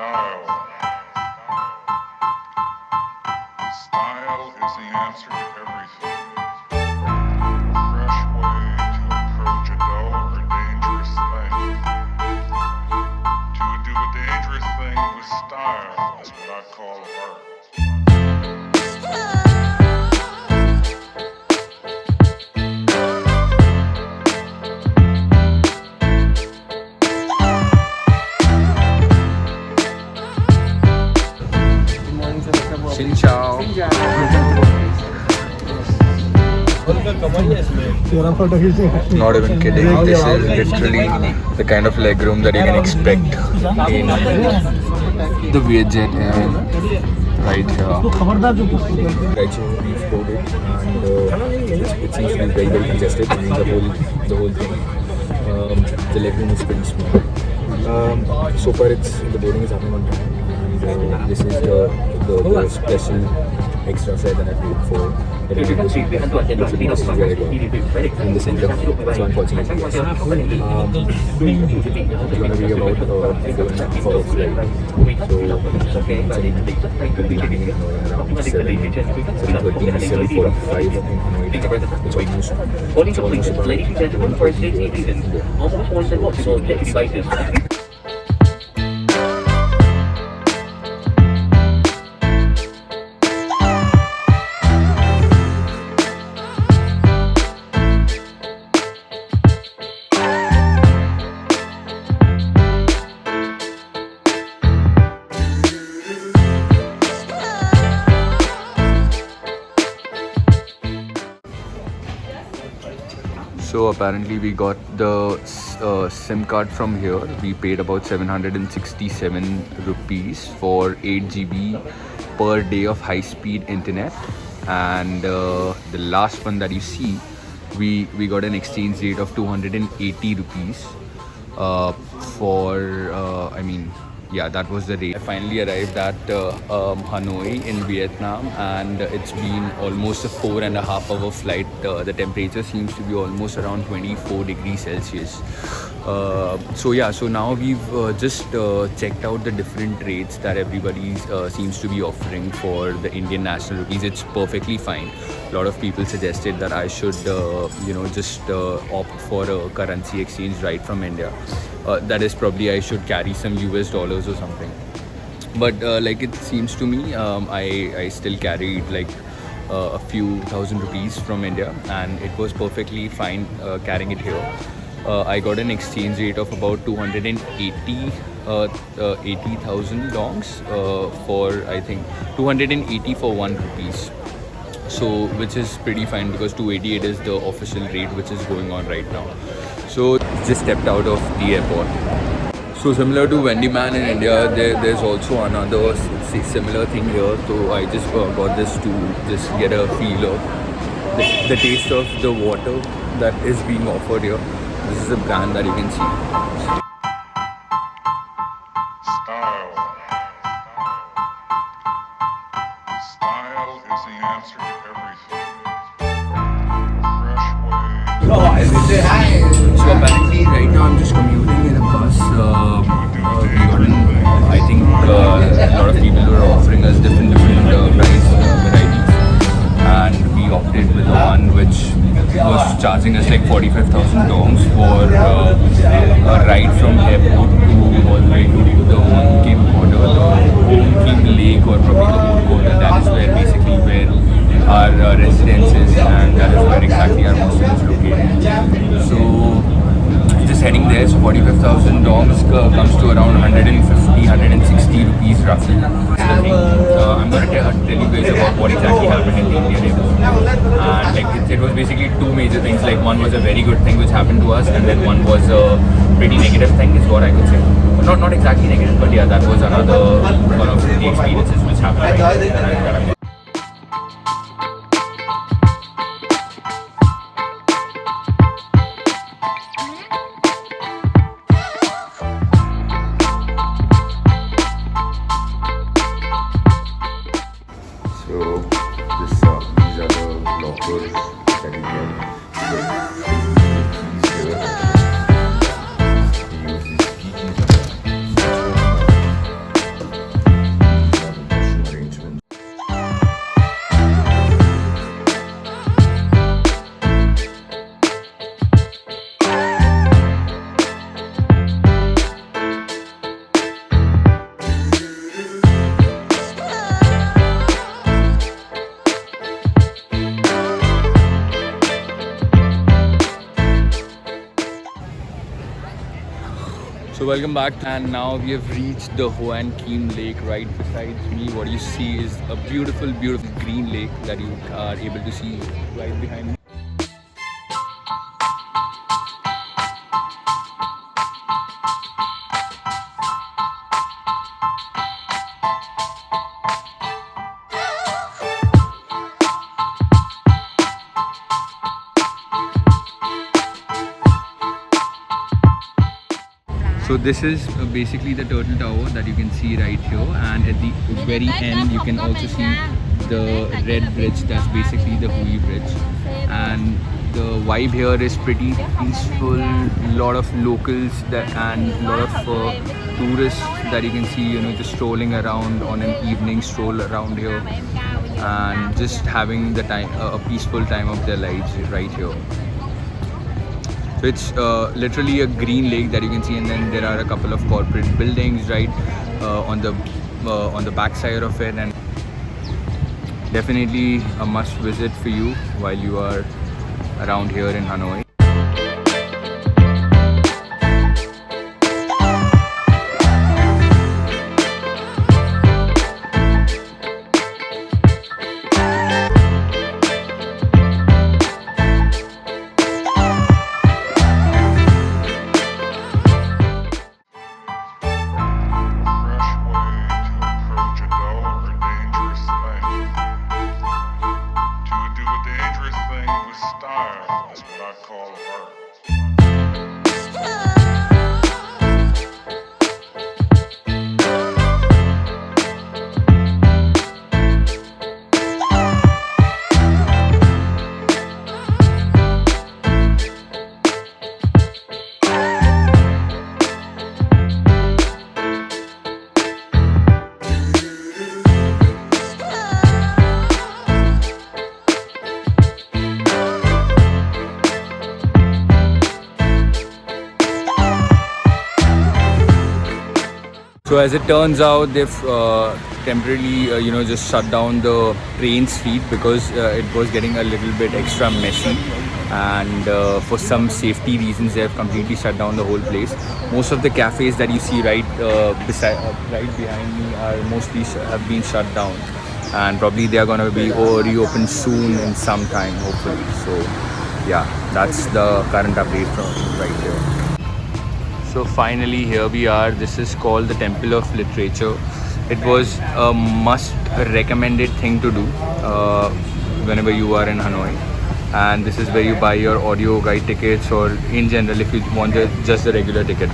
Style. Style is the answer to everything. A fresh way to approach a dull or dangerous thing. To do a dangerous thing with style is what I call art. Xin chào. Not even kidding. This is literally the kind of legroom that you can expect in the Vietjet right here. Right, so we've boarded and it seems to be very, very congested. I mean, the whole thing. The legroom is pretty small. So far, the boarding is happening on time. And this is the special extra fare that I paid for. This is where I go in the center. So unfortunately, yes. It's going to be about 4 hours flight. So we'll be landing in Hanoi around 7:45 in Hanoi. It's almost about 1:30 here. So apparently we got the SIM card from here. We paid about 767 rupees for 8 GB per day of high-speed internet. And the last one that you see, we got an exchange rate of 280 rupees yeah, that was the rate. I finally arrived at Hanoi in Vietnam, and it's been almost a 4.5 hour flight. The temperature seems to be almost around 24 degrees Celsius. So now we've just checked out the different rates that everybody seems to be offering for the Indian national rupees. It's perfectly fine. A lot of people suggested that I should just opt for a currency exchange right from India. That is, probably I should carry some US dollars or something. But like it seems to me, I still carried like a few thousand rupees from India, and it was perfectly fine carrying it here. I got an exchange rate of about 80,000 dongs for, I think, 280 for 1 rupees. So which is pretty fine because 288 is the official rate which is going on right now. So just stepped out of the airport. So similar to Wendyman in India, there's also another similar thing here. So I just got this to just get a feel of the taste of the water that is being offered here. This is a brand that you can see. Style. Style is the answer to everything. A fresh way. So apparently right now I'm just commuting in a bus. I think a lot of people were offering us different price varieties, and we opted with the one which was charging us like 45,000 dongs for a ride from airport to all the way to the Hoan Kiem Lake, or probably the Hoan Quarter. That is where our residence is, and that is where exactly our hostel is located. So just heading there. So 45,000 dongs comes to around 160 rupees roughly. That's the thing. I'm going to tell you guys about what exactly happened in the Indian airport. And it was basically two major things. Like, one was a very good thing which happened to us, and then one was a pretty negative thing, is what I could say. Not exactly negative, but yeah, that was another one of the experiences which happened that I'm So welcome back, and now we have reached the Hoan Kiem Lake. Right besides me, what you see is a beautiful, beautiful green lake that you are able to see right behind me. So this is basically the turtle tower that you can see right here, and at the very end you can also see the red bridge. That's basically the Hui bridge, and the vibe here is pretty peaceful. Lot of locals and a lot of tourists that you can see, you know, just strolling around on an evening stroll around here and just having the time, a peaceful time of their lives right here. So it's literally a green lake that you can see, and then there are a couple of corporate buildings right on the back side of it, and definitely a must visit for you while you are around here in Hanoi. So as it turns out, they've temporarily, just shut down the train street because it was getting a little bit extra messy, and for some safety reasons, they have completely shut down the whole place. Most of the cafes that you see right behind me are mostly have been shut down, and probably they are going to be reopened soon in some time, hopefully. So yeah, that's the current update from right here. So finally here we are. This is called the Temple of Literature. It was a must recommended thing to do whenever you are in Hanoi, and this is where you buy your audio guide tickets, or in general if you want just the regular ticket.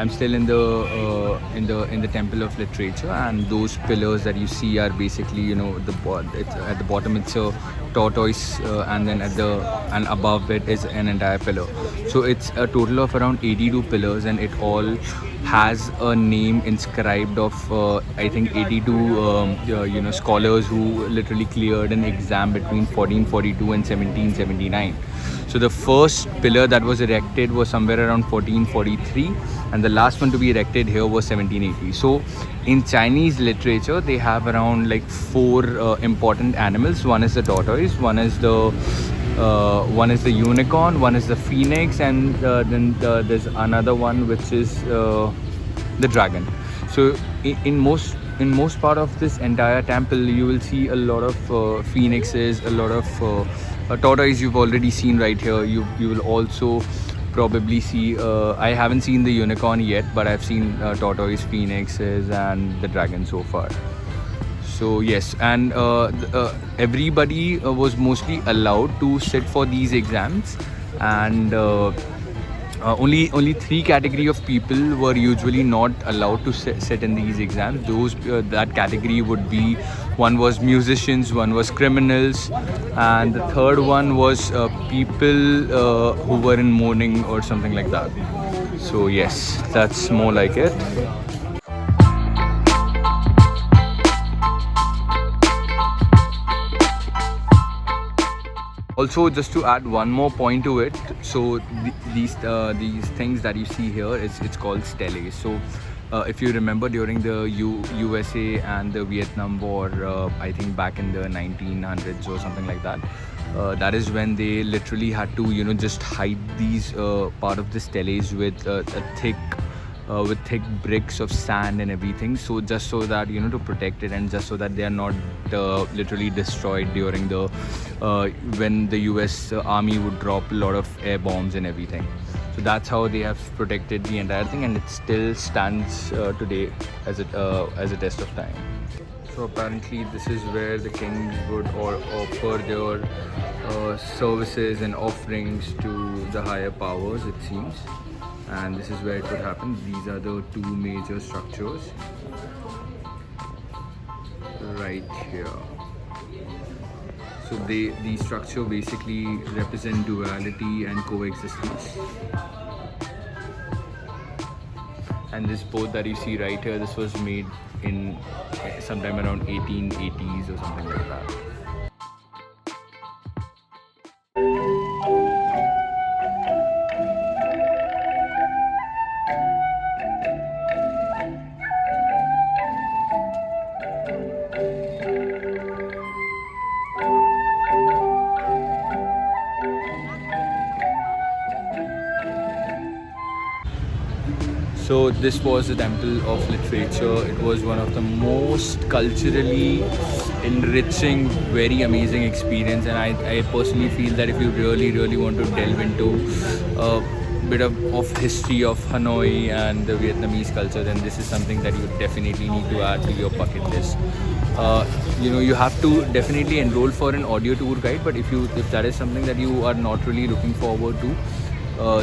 I'm still in the Temple of Literature, and those pillars that you see are basically, at the bottom it's a tortoise, and then and above it is an entire pillar. So it's a total of around 82 pillars, and it all has a name inscribed of I think 82 scholars who literally cleared an exam between 1442 and 1779. So the first pillar that was erected was somewhere around 1443, and the last one to be erected here was 1780. So in Chinese literature, they have around like 4 important animals. One is the tortoise, one is the unicorn, one is the phoenix, and then there's another one which is the dragon. So in most part of this entire temple, you will see a lot of phoenixes, a lot of tortoise you've already seen right here. You will also probably see, I haven't seen the unicorn yet, but I've seen tortoise, phoenixes, and the dragon so far. So yes, and everybody was mostly allowed to sit for these exams, and only 3 category of people were usually not allowed to sit in these exams. That category would be one was musicians, one was criminals, and the third one was people who were in mourning or something like that. So yes, that's more like it. Also, just to add one more point to it, so these things that you see here, it's called steles. So if you remember during the USA and the Vietnam War, I think back in the 1900s or something like that, that is when they literally had to, you know, just hide these part of the steles with thick bricks of sand and everything, so just so that, you know, to protect it, and just so that they are not literally destroyed during the when the US army would drop a lot of air bombs and everything. So that's how they have protected the entire thing, and it still stands today as a test of time. So apparently this is where the kings would offer their services and offerings to the higher powers, it seems. And this is where it would happen. These are the two major structures right here. So the structure basically represent duality and coexistence. And this boat that you see right here, this was made in sometime around 1880s or something like that. So this was the Temple of Literature. It was one of the most culturally enriching, very amazing experience, and I personally feel that if you really want to delve into a bit of history of Hanoi and the Vietnamese culture, then this is something that you definitely need to add to your bucket list. You know, you have to definitely enroll for an audio tour guide, but if that is something that you are not really looking forward to,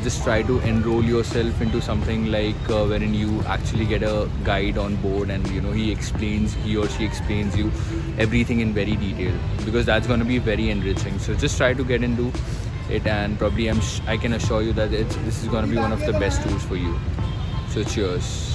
just try to enroll yourself into something like wherein you actually get a guide on board, and you know, he or she explains you everything in very detail, because that's going to be very enriching. So just try to get into it, and probably I can assure you that this is going to be one of the best tours for you. So cheers.